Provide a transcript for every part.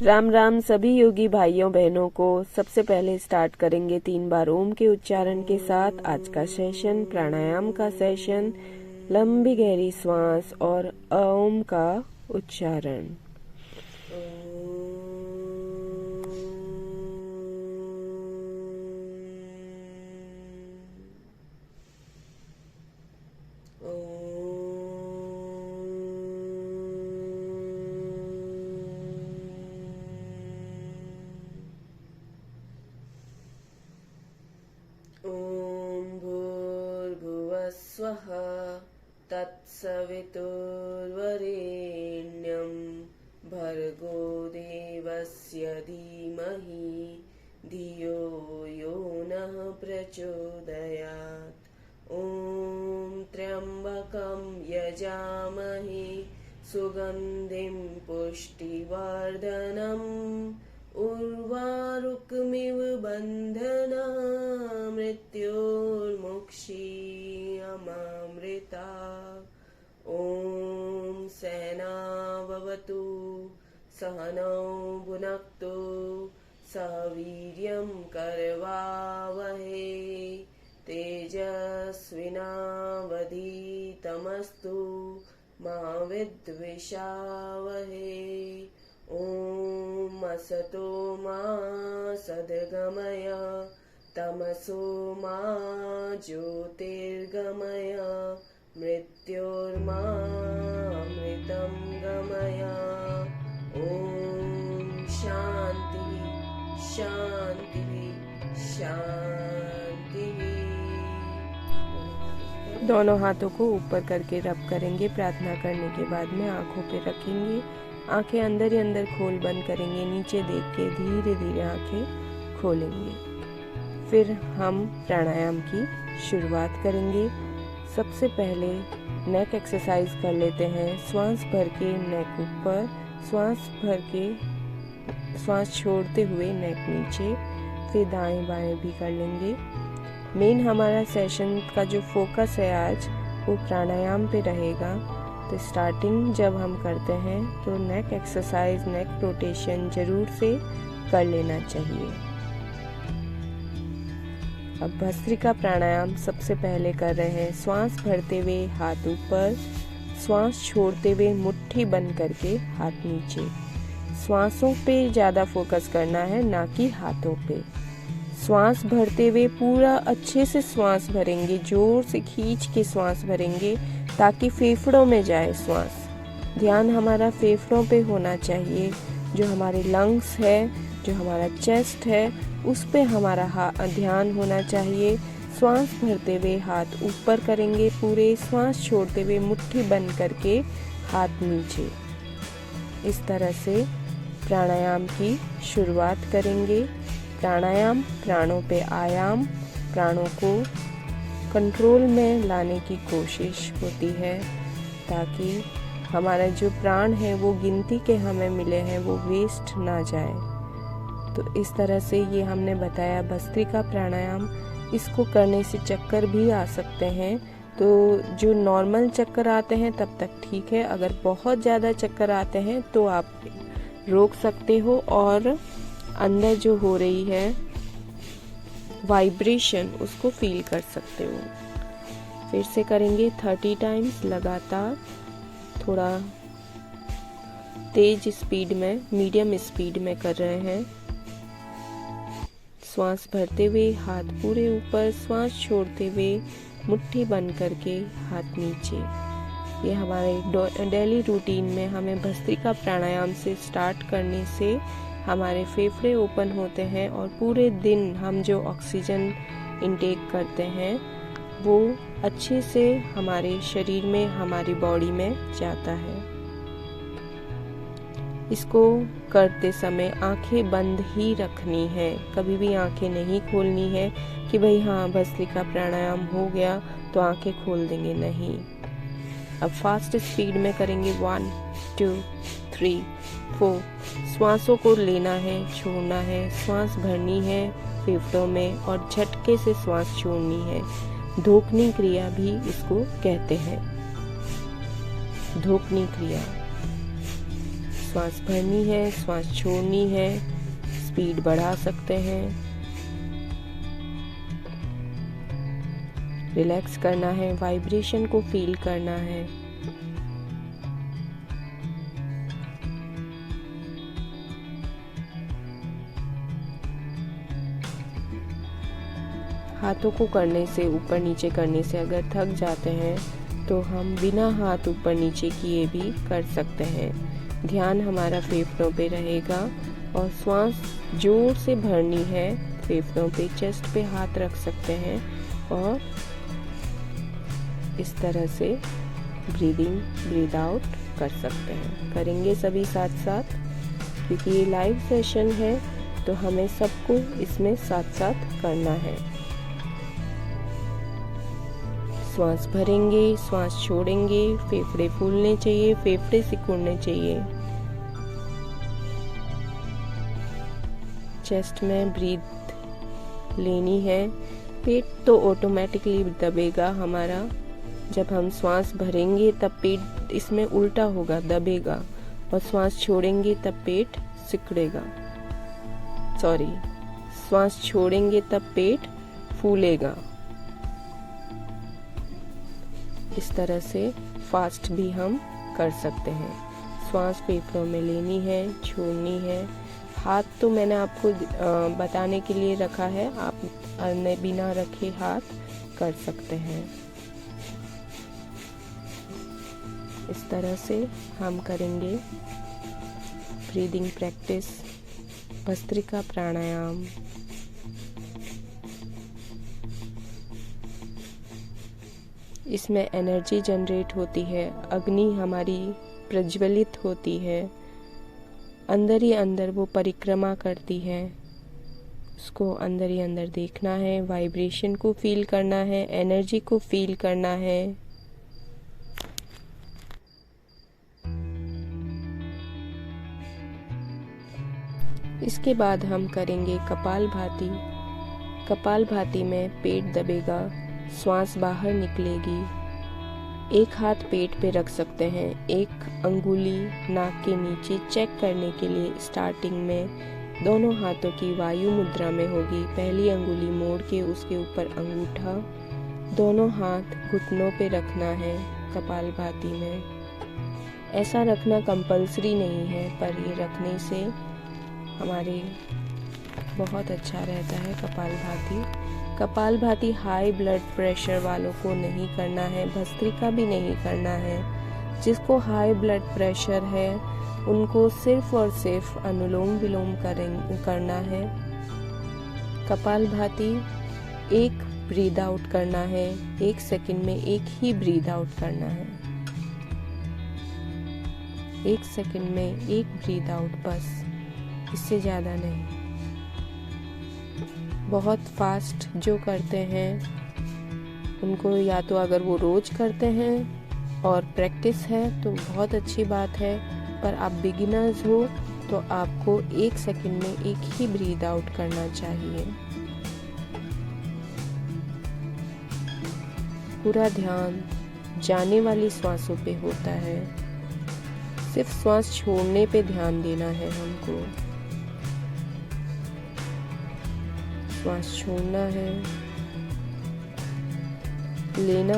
राम राम सभी योगी भाइयों बहनों को। सबसे पहले स्टार्ट करेंगे 3 बार ओम के उच्चारण के साथ आज का सेशन, प्राणायाम का सेशन। लंबी गहरी श्वास और ओम का उच्चारण। ॐ भूर्भुवस्वः तत्सवितुर्वरेण्यं भर्गो देवस्य धीमहि धियो यो नः प्रचोदयात्। ॐ त्र्यम्बकं यजामहे सुगन्धिं पुष्टिवर्धनम् उर्वारुकमिव बन्धना मृत्योर्मुक्षीयमामृता। ॐ सहना भवतु सहनौ भुनक्तु सह वीर्यं करवावहै तेजस्विनावधीतमस्तु मा विद्विषावहै। ॐ असतो मा सद्गमय तमसो मा ज्योतिर्गमय मृत्योर्मामृतं गमय। ॐ शान्ति शान्ति शान्ति। दोनों हाथों को ऊपर करके रब करेंगे। प्रार्थना करने के बाद में आंखों पे रखेंगे, आंखें अंदर ही अंदर खोल बंद करेंगे। नीचे देख के धीरे धीरे आंखें खोलेंगे। फिर हम प्राणायाम की शुरुआत करेंगे। सबसे पहले नेक एक्सरसाइज कर लेते हैं। श्वास भर के नेक ऊपर, श्वास भर के श्वास छोड़ते हुए नेक नीचे, फिर दाएं बाएं भी कर लेंगे। मेन हमारा सेशन का जो फोकस है आज वो प्राणायाम पे रहेगा। तो स्टार्टिंग जब हम करते हैं तो नेक एक्सरसाइज, नेक रोटेशन जरूर से कर लेना चाहिए। अब भस्त्रिका प्राणायाम सबसे पहले कर रहे हैं। श्वास भरते हुए हाथ ऊपर, श्वास छोड़ते हुए मुट्ठी बंद करके हाथ नीचे। श्वासों पे ज़्यादा फोकस करना है, ना कि हाथों पे। श्वास भरते हुए पूरा अच्छे से श्वास भरेंगे, जोर से खींच के श्वास भरेंगे ताकि फेफड़ों में जाए श्वास। ध्यान हमारा फेफड़ों पे होना चाहिए। जो हमारे लंग्स है, जो हमारा चेस्ट है, उस पे हमारा ध्यान होना चाहिए। श्वास भरते हुए हाथ ऊपर करेंगे पूरे, श्वास छोड़ते हुए मुट्ठी बंद करके हाथ नीचे। इस तरह से प्राणायाम की शुरुआत करेंगे। प्राणायाम प्राणों पे आयाम, प्राणों को कंट्रोल में लाने की कोशिश होती है ताकि हमारा जो प्राण है वो गिनती के हमें मिले हैं वो वेस्ट ना जाए। तो इस तरह से ये हमने बताया भस्त्रिका प्राणायाम। इसको करने से चक्कर भी आ सकते हैं। तो जो नॉर्मल चक्कर आते हैं तब तक ठीक है। अगर बहुत ज़्यादा चक्कर आते हैं तो आप रोक सकते हो और अंदर जो हो रही है वाइब्रेशन उसको फील कर सकते हो। फिर से करेंगे 30 टाइम्स लगातार, थोड़ा तेज स्पीड में, मीडियम स्पीड में कर रहे हैं। श्वास भरते हुए हाथ पूरे ऊपर, श्वास छोड़ते हुए मुट्ठी बंद करके हाथ नीचे। ये हमारे डेली रूटीन में हमें भस्त्रिका प्राणायाम से स्टार्ट करने से हमारे फेफड़े ओपन होते हैं और पूरे दिन हम जो ऑक्सीजन इंटेक करते हैं वो अच्छे से हमारे शरीर में, हमारी बॉडी में जाता है। इसको करते समय आंखें बंद ही रखनी है, कभी भी आंखें नहीं खोलनी है कि भाई हाँ भस्त्रिका प्राणायाम हो गया तो आंखें खोल देंगे, नहीं। अब फास्ट स्पीड में करेंगे 1 2 3 4। श्वासों को लेना है, छोड़ना है, श्वास भरनी है फेफड़ों में और झटके से श्वास छोड़नी है। धोकनी क्रिया भी इसको कहते हैं, धोकनी क्रिया। श्वास भरनी है, श्वास छोड़नी है, स्पीड बढ़ा सकते हैं, रिलैक्स करना है, वाइब्रेशन को फील करना है। हाथों को करने से, ऊपर नीचे करने से अगर थक जाते हैं तो हम बिना हाथ ऊपर नीचे किए भी कर सकते हैं। ध्यान हमारा फेफड़ों पे रहेगा और श्वास जोर से भरनी है। फेफड़ों पे, चेस्ट पे हाथ रख सकते हैं और इस तरह से ब्रीद आउट कर सकते हैं। करेंगे सभी साथ साथ, क्योंकि ये लाइव सेशन है तो हमें सबको इसमें साथ साथ करना है। श्वास भरेंगे, श्वास छोड़ेंगे, फेफड़े फूलने चाहिए, फेफड़े सिकुड़ने चाहिए। चेस्ट में ब्रीथ लेनी है। पेट तो ऑटोमेटिकली दबेगा हमारा। जब हम श्वास भरेंगे तब पेट इसमें उल्टा होगा, दबेगा, और श्वास छोड़ेंगे तब पेट सिकुड़ेगा। श्वास छोड़ेंगे तब पेट फूलेगा। इस तरह से फास्ट भी हम कर सकते हैं। श्वास फेफड़ों में लेनी है, छोड़नी है। हाथ तो मैंने आपको बताने के लिए रखा है, आप बिना रखे हाथ कर सकते हैं। इस तरह से हम करेंगे ब्रीदिंग प्रैक्टिस, भस्त्रिका प्राणायाम। इसमें एनर्जी जनरेट होती है, अग्नि हमारी प्रज्वलित होती है, अंदर ही अंदर वो परिक्रमा करती है। उसको अंदर ही अंदर देखना है, वाइब्रेशन को फील करना है, एनर्जी को फील करना है। इसके बाद हम करेंगे कपालभाति। कपालभाति में पेट दबेगा, श्वास बाहर निकलेगी। एक हाथ पेट पे रख सकते हैं, एक अंगुली नाक के नीचे चेक करने के लिए स्टार्टिंग में दोनों हाथों की वायु मुद्रा में होगी। पहली अंगुली मोड़ के उसके ऊपर अंगूठा, दोनों हाथ घुटनों पे रखना है कपालभाति में। ऐसा रखना कंपल्सरी नहीं है, पर ये रखने से हमारे बहुत अच्छा रहता है kapalbhati. Kapalbhati high blood pressure वालों को नहीं करना है, भस्त्रिका भी नहीं करना है। जिसको हाई ब्लड प्रेशर है उनको सिर्फ और सिर्फ अनुलोम विलोम करना है। कपालभाति एक ब्रीद आउट करना है, 1 सेकंड में एक ही ब्रीद आउट करना है। 1 सेकंड में एक ब्रीद आउट बस, इससे ज़्यादा नहीं। बहुत फास्ट जो करते हैं उनको, या तो अगर वो रोज करते हैं और प्रैक्टिस है तो बहुत अच्छी बात है, पर आप बिगिनर्स हो तो आपको 1 सेकंड में एक ही ब्रीद आउट करना चाहिए। पूरा ध्यान जाने वाली श्वासों पे होता है, सिर्फ श्वास छोड़ने पे ध्यान देना है हमको। श्वास छोड़ना है, लेना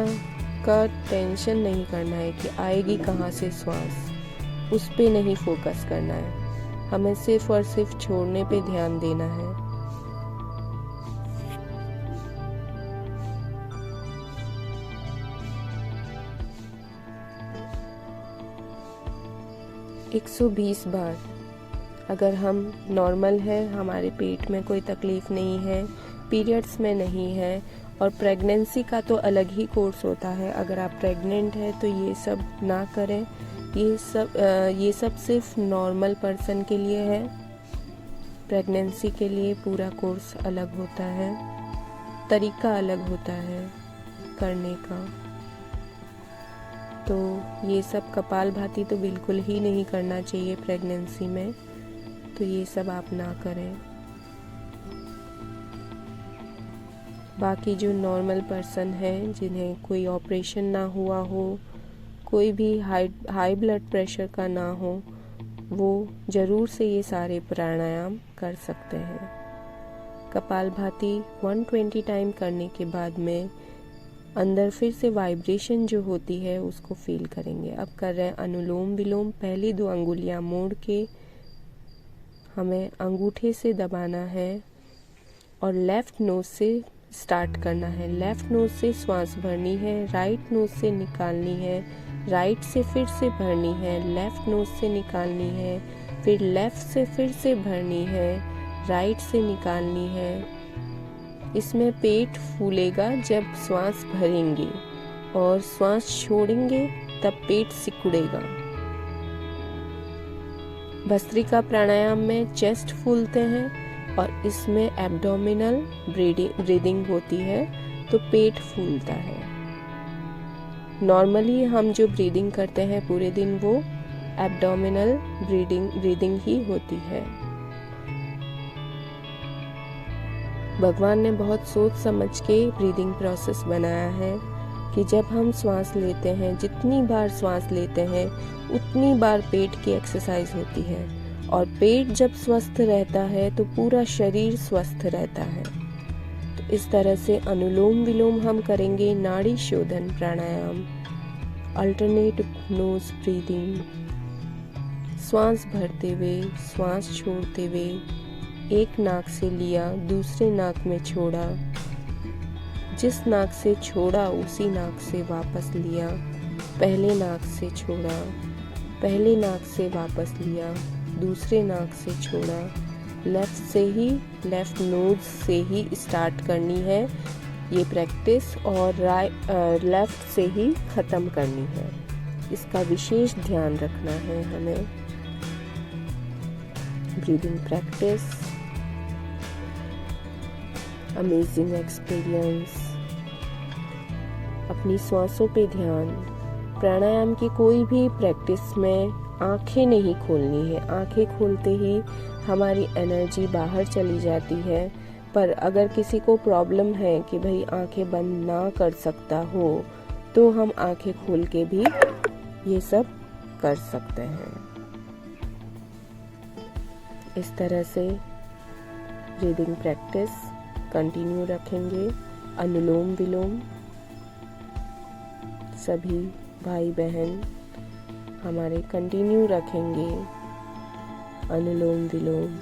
का टेंशन नहीं करना है कि आएगी कहाँ से श्वास, उस पे नहीं फोकस करना है। हमें सिर्फ और सिर्फ छोड़ने पे ध्यान देना है। – 120 बार। अगर हम नॉर्मल है, हमारे पेट में कोई तकलीफ नहीं है, पीरियड्स में नहीं है, और प्रेगनेंसी का तो अलग ही कोर्स होता है। अगर आप प्रेग्नेंट है तो ये सब ना करें। ये सब सिर्फ नॉर्मल पर्सन के लिए है। प्रेगनेंसी के लिए पूरा कोर्स अलग होता है, तरीका अलग होता है करने का। तो ये सब कपालभाति तो बिल्कुल ही नहीं करना चाहिए प्रेगनेंसी में, तो ये सब आप ना करें। बाकी जो नॉर्मल पर्सन है, जिन्हें कोई ऑपरेशन ना हुआ हो, कोई भी हाई ब्लड प्रेशर का ना हो, वो ज़रूर से ये सारे प्राणायाम कर सकते हैं। कपालभाति 120 टाइम करने के बाद में अंदर फिर से वाइब्रेशन जो होती है उसको फील करेंगे। अब कर रहे हैं अनुलोम विलोम। पहली 2 अंगुलियां मोड़ के हमें अंगूठे से दबाना है और लेफ्ट नोज से स्टार्ट करना है। लेफ्ट नोज से श्वास भरनी है, राइट नोज से निकालनी है, राइट से फिर से भरनी है, लेफ्ट नोज से निकालनी है, फिर लेफ्ट से फिर से भरनी है, राइट से निकालनी है। इसमें पेट फूलेगा जब श्वास भरेंगे और श्वास छोड़ेंगे तब पेट सिकुड़ेगा। भस्त्रिका प्राणायाम में चेस्ट फूलते हैं और इसमें एब्डोमिनल ब्रीदिंग होती है तो पेट फूलता है। नॉर्मली हम जो ब्रीदिंग करते हैं पूरे दिन वो एब्डोमिनल ब्रीदिंग ही होती है। भगवान ने बहुत सोच समझ के ब्रीदिंग प्रोसेस बनाया है कि जब हम श्वास लेते हैं, जितनी बार श्वास लेते हैं उतनी बार पेट की एक्सरसाइज होती है और पेट जब स्वस्थ रहता है तो पूरा शरीर स्वस्थ रहता है। तो इस तरह से अनुलोम विलोम हम करेंगे। नाड़ी शोधन प्राणायाम, अल्टरनेट नोज ब्रीदिंग, श्वास भरते हुए श्वास छोड़ते हुए एक नाक से लिया दूसरे नाक में छोड़ा, जिस नाक से छोड़ा उसी नाक से वापस लिया, पहले नाक से छोड़ा, पहले नाक से वापस लिया, दूसरे नाक से छोड़ा। लेफ्ट से ही, लेफ्ट नोज से ही स्टार्ट करनी है ये प्रैक्टिस और लेफ्ट से ही ख़त्म करनी है। इसका विशेष ध्यान रखना है हमें। Breathing practice, amazing experience. अपनी सांसों पे ध्यान। प्राणायाम की कोई भी प्रैक्टिस में आंखें नहीं खोलनी है। आंखें खोलते ही हमारी एनर्जी बाहर चली जाती है। पर अगर किसी को प्रॉब्लम है कि भाई आंखें बंद ना कर सकता हो तो हम आंखें खोल के भी ये सब कर सकते हैं। इस तरह से ब्रीदिंग प्रैक्टिस कंटिन्यू रखेंगे। अनुलोम विलोम सभी भाई बहन हमारे कंटिन्यू रखेंगे। अनुलोम विलोम।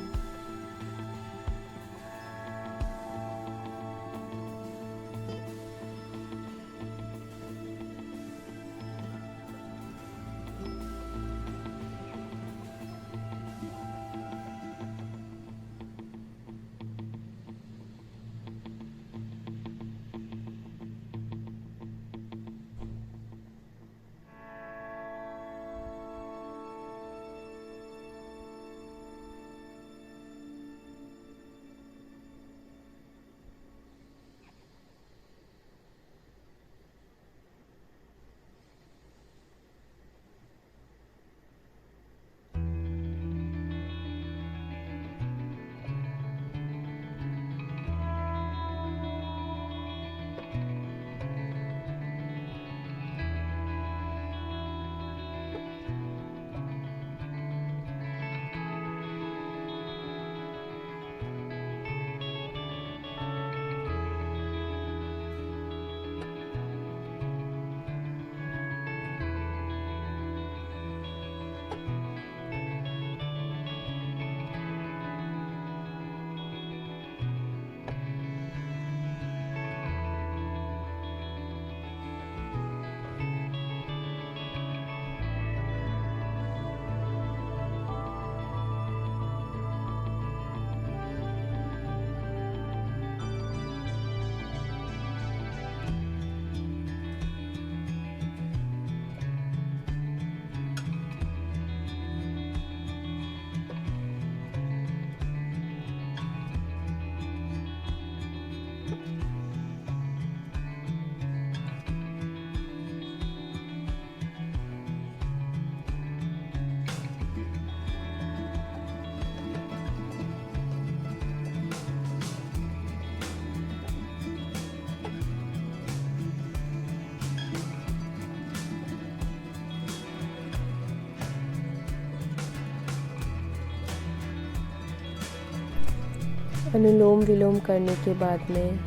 अनुलोम विलोम करने के बाद में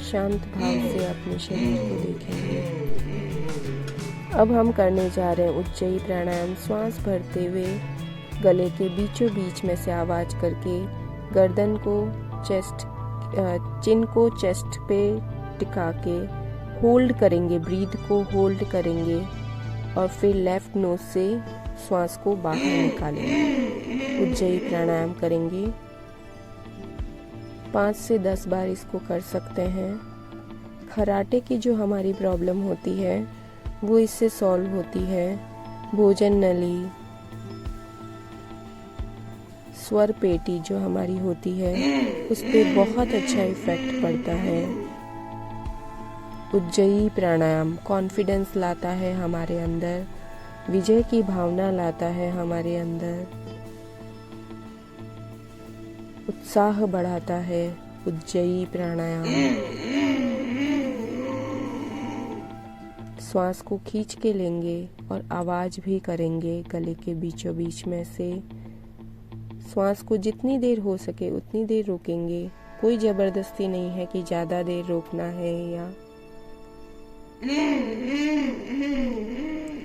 शांत भाव से अपने शरीर को देखेंगे। अब हम करने जा रहे हैं उज्जयी प्राणायाम। श्वास भरते हुए गले के बीचों बीच में से आवाज करके गर्दन को चिन को चेस्ट पे टिका के होल्ड करेंगे, ब्रीथ को होल्ड करेंगे और फिर लेफ्ट नोज से श्वास को बाहर निकालेंगे। उज्जयी प्राणायाम करेंगे। 5 से 10 बार इसको कर सकते हैं। खराटे की जो हमारी प्रॉब्लम होती है वो इससे सॉल्व होती है। भोजन नली, स्वर पेटी जो हमारी होती है उस पर बहुत अच्छा इफेक्ट पड़ता है। उज्जयी प्राणायाम कॉन्फिडेंस लाता है हमारे अंदर, विजय की भावना लाता है हमारे अंदर, उत्साह बढ़ाता है। उज्जयी प्राणायाम श्वास को खींच के लेंगे और आवाज भी करेंगे गले के बीचों बीच में से। श्वास को जितनी देर हो सके उतनी देर रोकेंगे। कोई जबरदस्ती नहीं है कि ज्यादा देर रोकना है या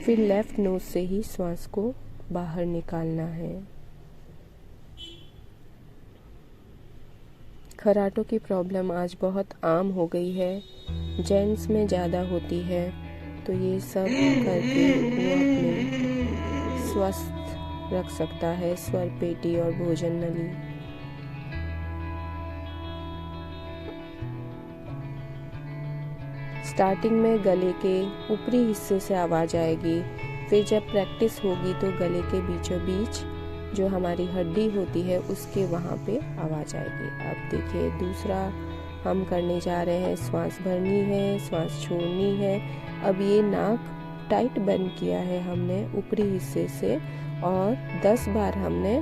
फिर लेफ्ट नोज से ही श्वास को बाहर निकालना है। खराटों की प्रॉब्लम आज बहुत आम हो गई है, जेंट्स में ज़्यादा होती है, तो ये सब करके वो अपने स्वस्थ रख सकता है स्वर पेटी और भोजन नली। स्टार्टिंग में गले के ऊपरी हिस्से से आवाज आएगी, फिर जब प्रैक्टिस होगी तो गले के बीचों बीच जो हमारी हड्डी होती है उसके वहाँ पे आवाज आएगी। अब देखिए दूसरा हम करने जा रहे हैं। श्वास भरनी है, श्वास छोड़नी है। अब ये नाक टाइट बंद किया है हमने ऊपरी हिस्से से और 10 बार हमने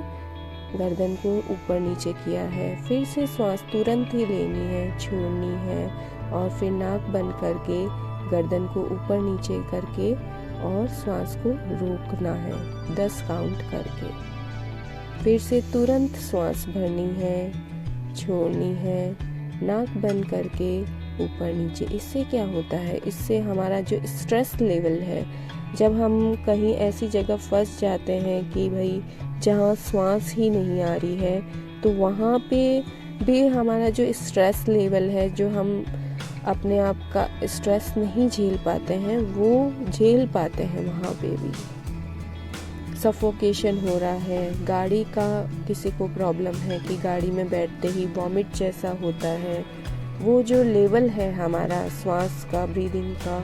गर्दन को ऊपर नीचे किया है। फिर से श्वास तुरंत ही लेनी है, छोड़नी है और फिर नाक बंद करके गर्दन को ऊपर नीचे करके और श्वास को रोकना है 10 काउंट करके। फिर से तुरंत श्वास भरनी है, छोड़नी है, नाक बंद करके ऊपर नीचे। इससे क्या होता है, इससे हमारा जो स्ट्रेस लेवल है, जब हम कहीं ऐसी जगह फंस जाते हैं कि भाई जहाँ श्वास ही नहीं आ रही है, तो वहाँ पे भी हमारा जो स्ट्रेस लेवल है, जो हम अपने आप का स्ट्रेस नहीं झेल पाते हैं, वो झेल पाते हैं। वहाँ पे भी सफोकेशन हो रहा है। गाड़ी का किसी को प्रॉब्लम है कि गाड़ी में बैठते ही वॉमिट जैसा होता है, वो जो लेवल है हमारा श्वास का, ब्रीदिंग का,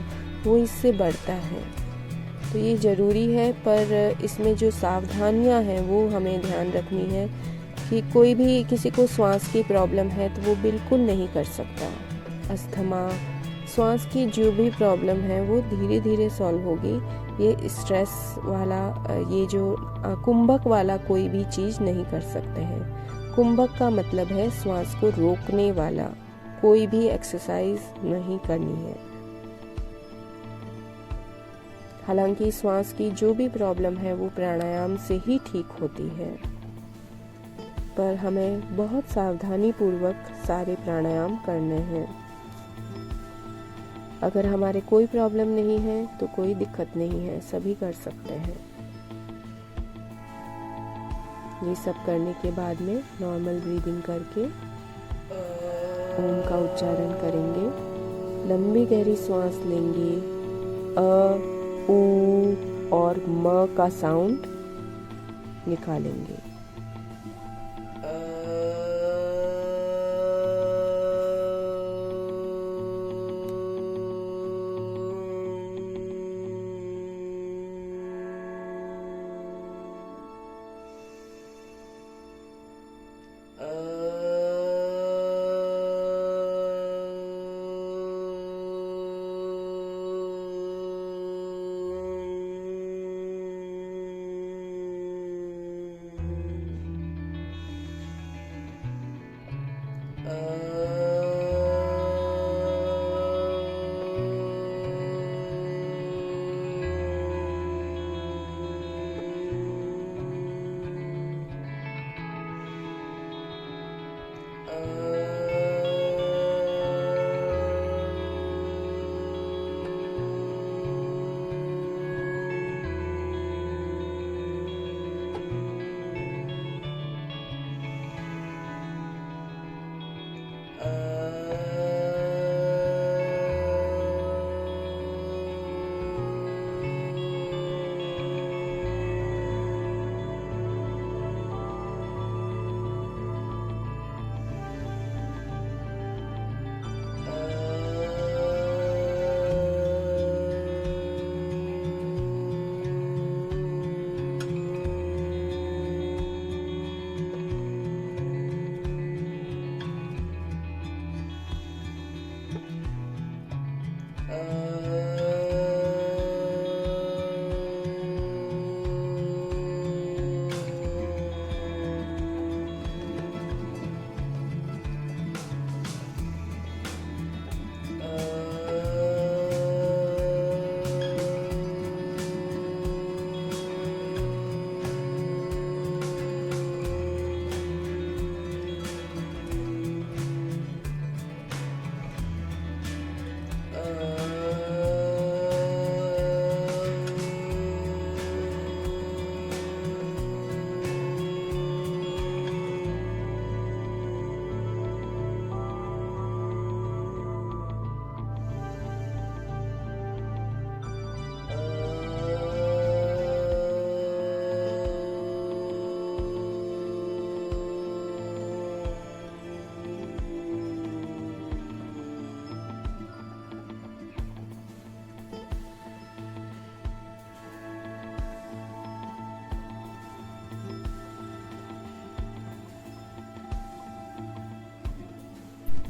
वो इससे बढ़ता है। तो ये ज़रूरी है, पर इसमें जो सावधानियां हैं वो हमें ध्यान रखनी है कि कोई भी किसी को श्वास की प्रॉब्लम है तो वो बिल्कुल नहीं कर सकता। अस्थमा, श्वास की जो भी प्रॉब्लम है वो धीरे धीरे सॉल्व होगी। ये स्ट्रेस वाला, ये जो कुंभक वाला कोई भी चीज़ नहीं कर सकते हैं। कुंभक का मतलब है श्वास को रोकने वाला, कोई भी एक्सरसाइज नहीं करनी है। हालांकि श्वास की जो भी प्रॉब्लम है वो प्राणायाम से ही ठीक होती है, पर हमें बहुत सावधानी पूर्वक सारे प्राणायाम करने हैं। अगर हमारे कोई प्रॉब्लम नहीं है तो कोई दिक्कत नहीं है, सभी कर सकते हैं। ये सब करने के बाद में नॉर्मल ब्रीदिंग करके ओम का उच्चारण करेंगे। लंबी गहरी सांस लेंगे। अ, उ और म का साउंड निकालेंगे।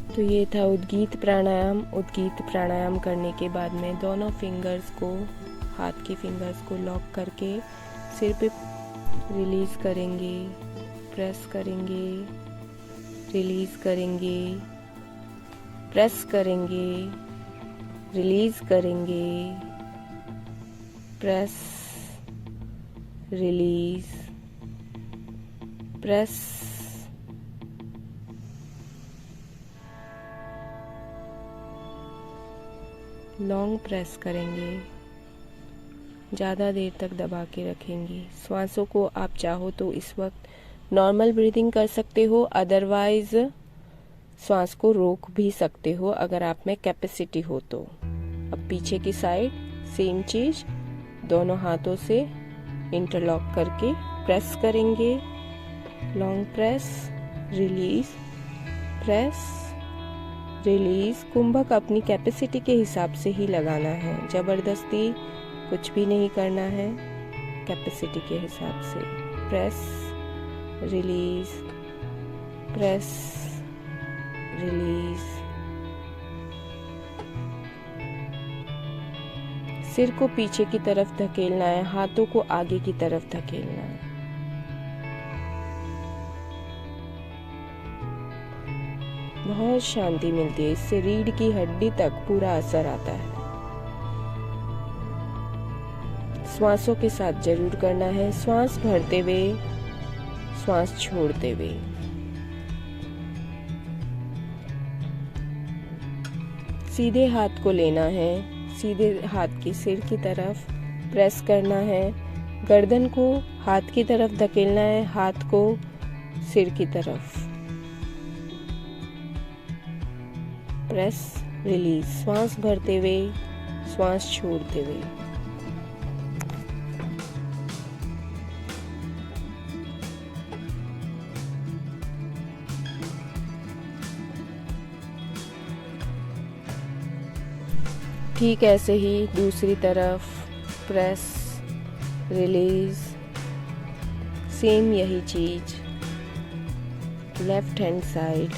तो ये था उद्गीत प्राणायाम। उद्गीत प्राणायाम करने के बाद में दोनों फिंगर्स को, हाथ के फिंगर्स को लॉक करके सिर पे रिलीज करेंगे, प्रेस करेंगे, रिलीज करेंगे, प्रेस करेंगे, रिलीज करेंगे, press, release, press, long press करेंगे, ज़्यादा देर तक दबा के रखेंगे। श्वासों को आप चाहो तो इस वक्त नॉर्मल ब्रीदिंग कर सकते हो, अदरवाइज श्वास को रोक भी सकते हो अगर आप में कैपेसिटी हो तो। अब पीछे की साइड सेम चीज, दोनों हाथों से इंटरलॉक करके प्रेस करेंगे, long press, release, press, release. कुंभक अपनी कैपेसिटी के हिसाब से ही लगाना है, जबरदस्ती कुछ भी नहीं करना है, कैपेसिटी के हिसाब से। Press, release, press, release. सिर को पीछे की तरफ धकेलना है, हाथों को आगे की तरफ धकेलना है। बहुत शांति मिलती है, इससे रीढ़ की हड्डी तक पूरा असर आता है। श्वासों के साथ जरूर करना है, श्वास भरते हुए, श्वास छोड़ते हुए। सीधे हाथ को लेना है, सीधे हाथ की सिर की तरफ प्रेस करना है, गर्दन को हाथ की तरफ धकेलना है, हाथ को सिर की तरफ। प्रेस, रिलीज, श्वास भरते हुए, श्वास छोड़ते हुए। ठीक ऐसे ही दूसरी तरफ प्रेस, रिलीज, सेम यही चीज, लेफ्ट हैंड साइड।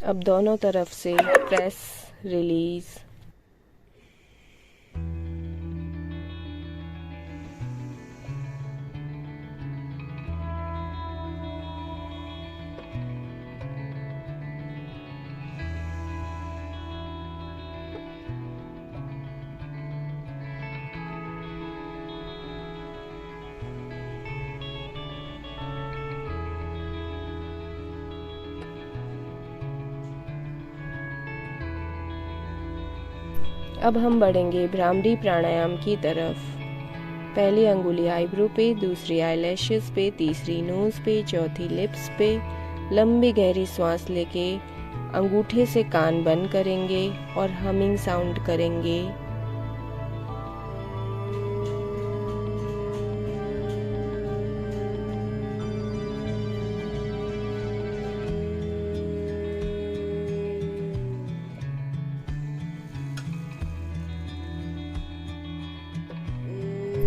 अब दोनों तरफ से प्रेस, रिलीज, अब हम बढ़ेंगे भ्रामरी प्राणायाम की तरफ। पहली अंगुली आईब्रो पे, दूसरी आईलैशेस पे, तीसरी नोज पे, चौथी लिप्स पे। लंबी गहरी सांस लेके अंगूठे से कान बंद करेंगे और हमिंग साउंड करेंगे।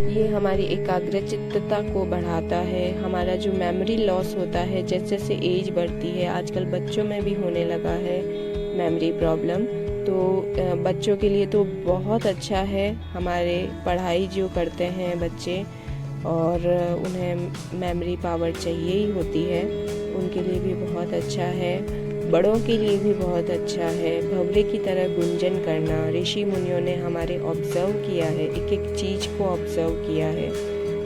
ये हमारी एकाग्रचित्तता को बढ़ाता है। हमारा जो मेमोरी लॉस होता है, जैसे जैसे एज बढ़ती है, आजकल बच्चों में भी होने लगा है मेमोरी प्रॉब्लम, तो बच्चों के लिए तो बहुत अच्छा है। हमारे पढ़ाई जो करते हैं बच्चे और उन्हें मेमोरी पावर चाहिए ही होती है, उनके लिए भी बहुत अच्छा है। बड़ों के लिए भी बहुत अच्छा है। भंवरे की तरह गुंजन करना ऋषि मुनियों ने हमारे ऑब्जर्व किया है, एक एक चीज को ऑब्जर्व किया है।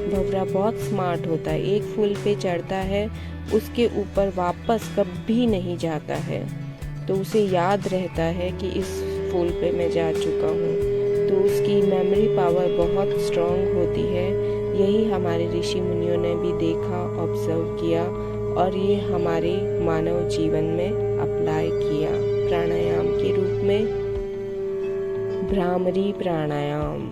भंवरा बहुत स्मार्ट होता है, एक फूल पे चढ़ता है, उसके ऊपर वापस कभी नहीं जाता है, तो उसे याद रहता है कि इस फूल पे मैं जा चुका हूँ, तो उसकी मेमोरी पावर बहुत स्ट्रांग होती है। यही हमारे ऋषि मुनियों ने भी देखा, ऑब्जर्व किया और ये हमारे मानव जीवन में अप्लाई किया प्राणायाम के रूप में। भ्रामरी प्राणायाम।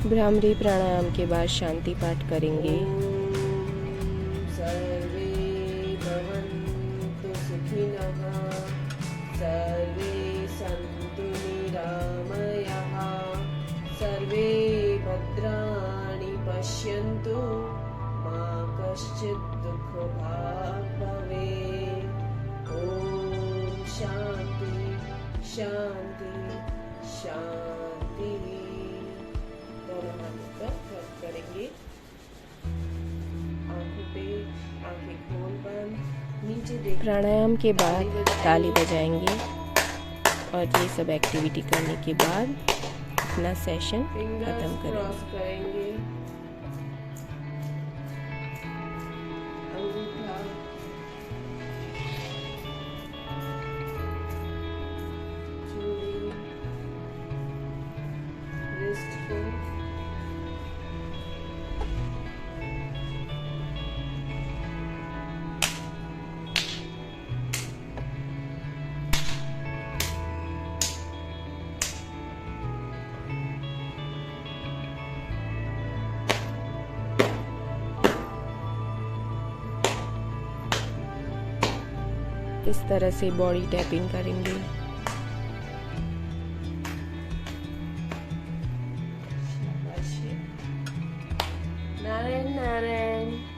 भ्रामरी प्राणायाम के बाद शांति पाठ करेंगे। सर्वे भवन्तु सुखिनः, सर्वे सन्तु निरामयाः, सर्वे भद्राणि पश्यन्तु, मा कश्चित् दुःखभाग् भवेत्। ॐ शान्ति शान्ति शान्ति। करेंगे, आंखों पे आंखें खोल बंद, नीचे देख। प्राणायाम के बाद ताली बजाएंगे और ये सब एक्टिविटी करने के बाद अपना सेशन खत्म करेंगे। इस तरह से बॉडी टैपिंग करेंगे। नारायण नारायण।